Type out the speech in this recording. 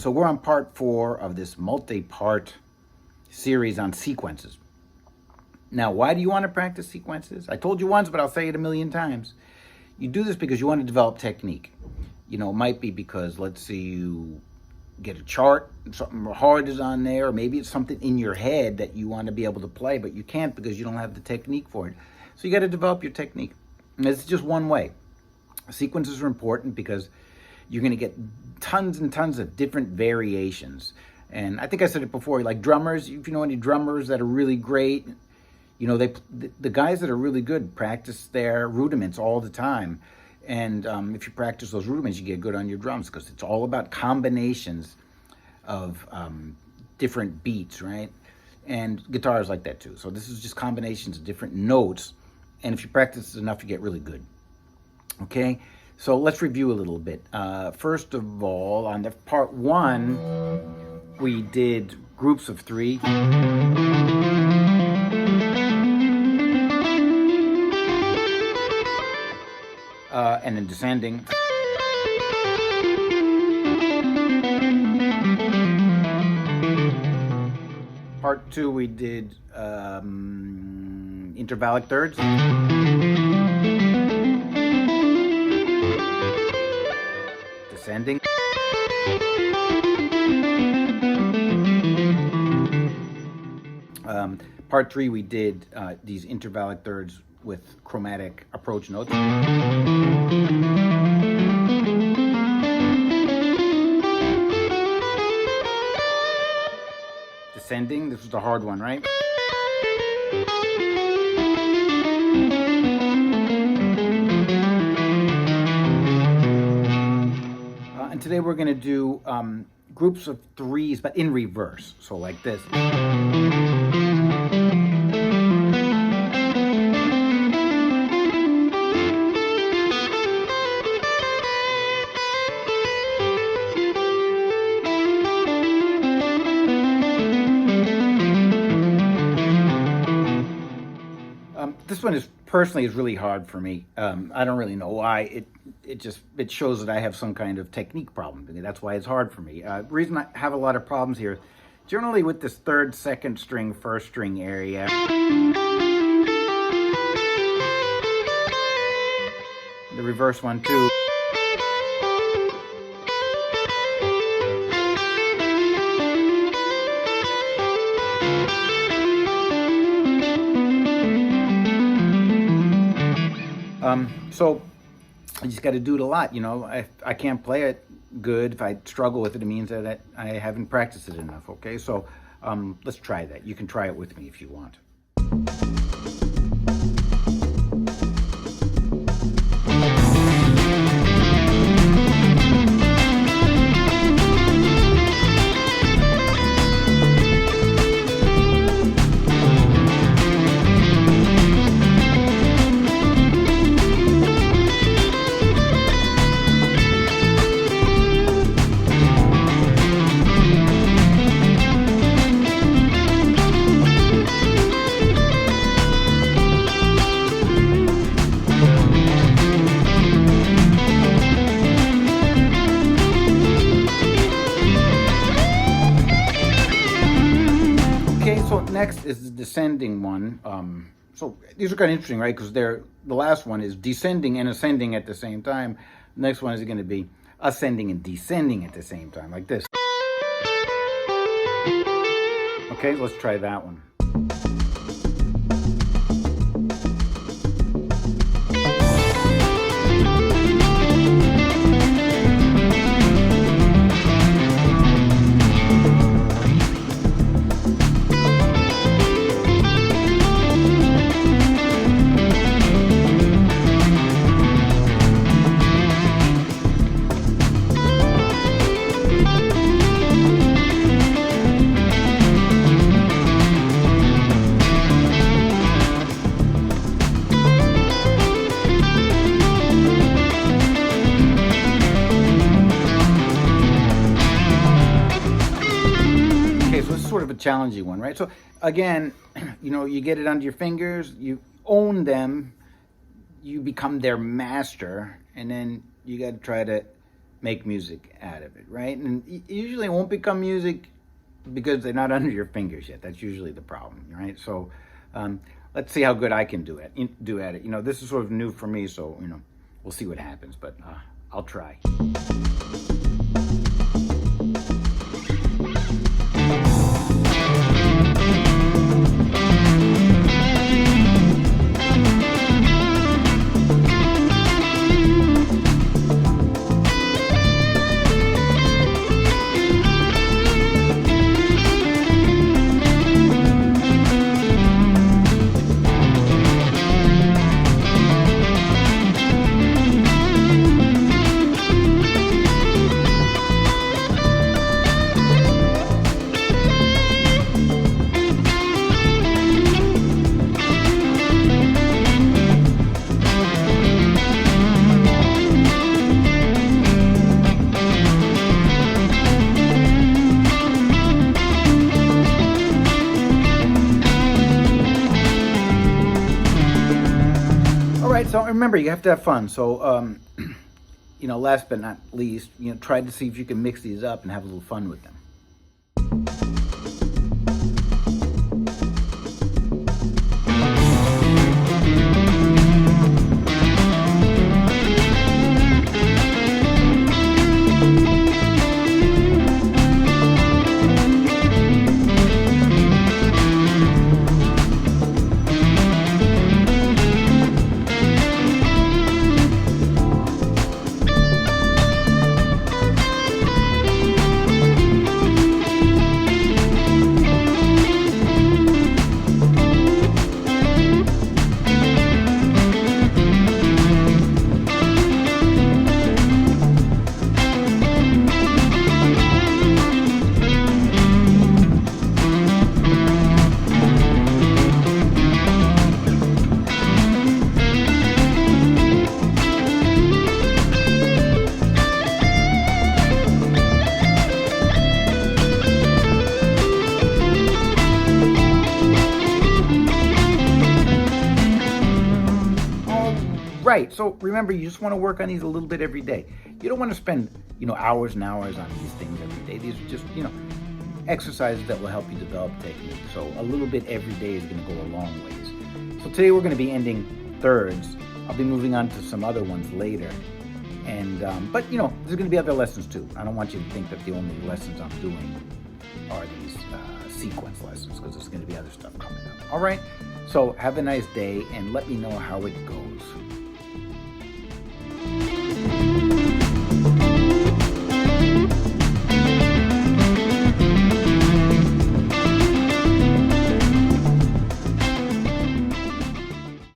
So we're on part 4 of this multi-part series on sequences. Now, why do you want to practice sequences? I told you once, but I'll say it a million times. You do this because you want to develop technique. You know, it might be because, let's say you get a chart, something hard is on there, or maybe it's something in your head that you want to be able to play, but you can't because you don't have the technique for it. So you got to develop your technique. And it's just one way. Sequences are important because you're going to get tons and tons of different variations. And I think I said it before, like drummers, if you know any drummers that are really great, you know, the guys that are really good practice their rudiments all the time. And if you practice those rudiments, you get good on your drums because it's all about combinations of different beats, right? And guitar is like that too. So this is just combinations of different notes. And if you practice enough, you get really good. Okay, so let's review a little bit. First of all, on the part 1, we did groups of 3. And then descending. Part 2, we did intervallic thirds. Descending. Part 3, we did these intervallic thirds with chromatic approach notes. Descending, this was the hard one, right? And today we're going to do groups of 3s, but in reverse. So like this. This one is personally really hard for me. I don't really know why. It shows that I have some kind of technique problem. That's why it's hard for me. The reason I have a lot of problems here, generally with this 3rd, 2nd string, 1st string area. The reverse one too. So I just got to do it a lot, you know. I can't play it good. If I struggle with it, it means that I haven't practiced it enough, okay? So let's try that. You can try it with me if you want. So next is the descending one. So these are kind of interesting, right? Because the last one is descending and ascending at the same time. The next one is going to be ascending and descending at the same time, like this. Okay, let's try that one. Sort of a challenging one, right? So again, you know, you get it under your fingers, you own them, you become their master, and then you got to try to make music out of it, right? And usually it won't become music because they're not under your fingers yet. That's usually the problem, right? So let's see how good I can do at it. You know, this is sort of new for me, so you know, we'll see what happens. But I'll try. So remember, you have to have fun. So, you know, last but not least, you know, try to see if you can mix these up and have a little fun with them. Right. So remember, you just want to work on these a little bit every day. You don't want to spend, you know, hours and hours on these things every day. These are just, you know, exercises that will help you develop technique. So a little bit every day is going to go a long ways. So today we're going to be ending thirds. I'll be moving on to some other ones later. And but you know, there's going to be other lessons too. I don't want you to think that the only lessons I'm doing are these sequence lessons, because there's going to be other stuff coming up. All right. So have a nice day and let me know how it goes.